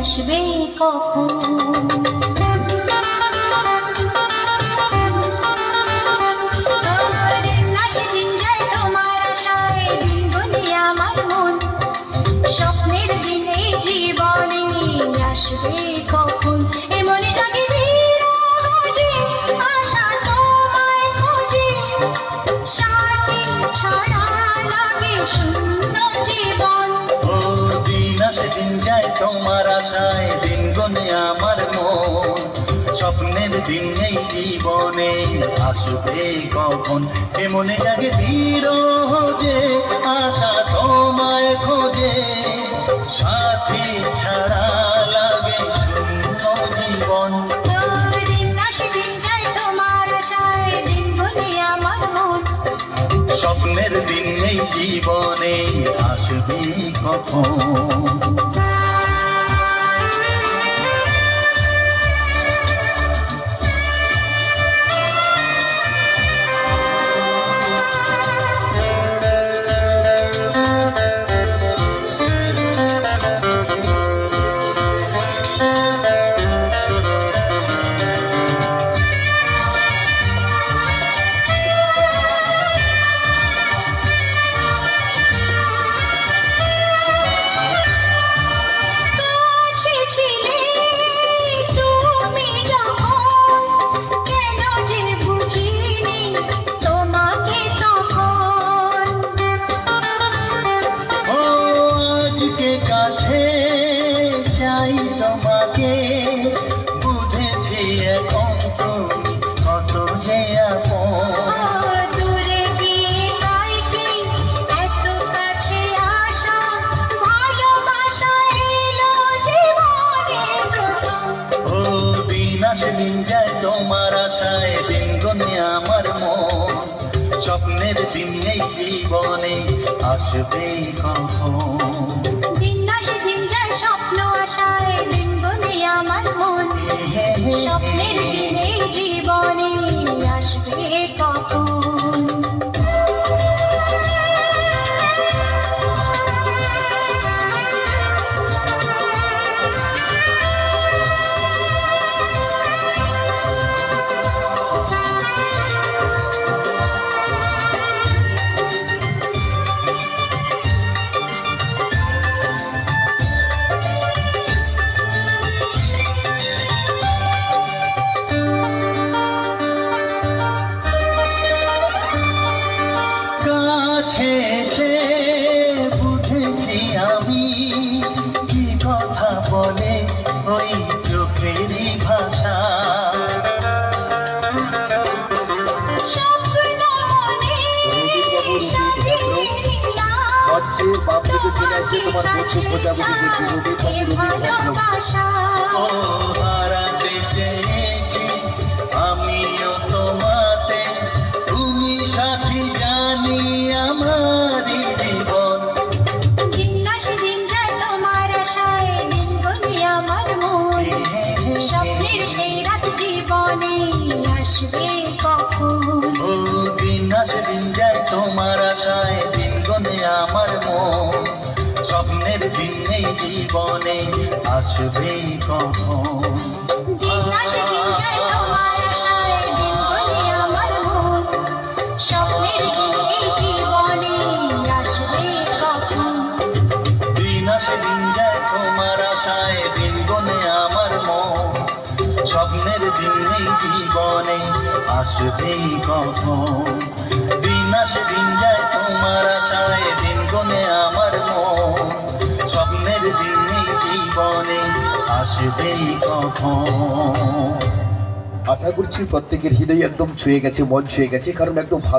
আসবে কখন। স্বপ্নের দিনে জীবনে আসবে কখন, এমনি জাগে বিরহ যে আশা তোমায় খোঁজে, সাথী ছাড়া লাগে শূন্য জীবন। ও দিন আসে দিন যায় তোমার আশায়, দিন গনে আমার মন, স্বপ্নের দিন এই জীবনে আসবে কখন, এমনে জাগে বিরহ যে আশা তোমায় খোঁজে, সাথী ছাড়া লাগে শূন্য জীবন। দিন আসে দিন যায় তোমার আশায়, দিন গনে আমার মন, স্বপ্নের দিন এই জীবনে আসবে কখন। কাছে চাই তোমাকে, বুঝেছি এখন তুমি কত যে আপন। দূরে গিয়ে তাই কি এত কাছে আসা, ভালোবাসা এলো জীবনে প্রথম। ও দিন আসে দিন যায় তোমার আশায়, দিন গনে আমার মন, স্বপ্নের দিন এই জীবনে আসবে কখন। দিন আসে দিন যায় স্বপ্ন আশায়, দিন গনে আমার মন, স্বপ্নের দিনে জীবনে আসবে কখন। কাছে এসে বুঝেছি আমি কি কথা বলে ওই চোখেরই ভাষা। ও হারাতে চেয়েছি আমিও তোমাতে, তুমি সাথী জানি আমার জীবন। দিন আসে দিন যায় তোমার আশায়, দিন গনে আমার মন, স্বপ্নের সেই রাত জীবনে আসবে কখন। ও দিন আসে দিন যায় তোমার আশায়, দিন গনে আমার মন, স্বপ্নের দিন এই জীবনে আসবে কখন। দিন আসে দিন যায় তোমার আশায়, দিন গনে আমার মন, স্বপ্নের দিন এই জীবনে আসবে কখন। দিন আসে দিন যায় তোমার আশায়, দিন গনে আমার মন, স্বপ্নের দিন এই জীবনে আসবে কখন। দিন আসে দিন যায় তোমার আশায়, দিন গনে আমার মন, স্বপ্নের দিন এই জীবনে আসবে কখন। আশা করছি প্রত্যেকের হৃদয় একদম ছুঁয়ে গেছে, মন ছুঁয়ে গেছে, কারণ একদম ভালো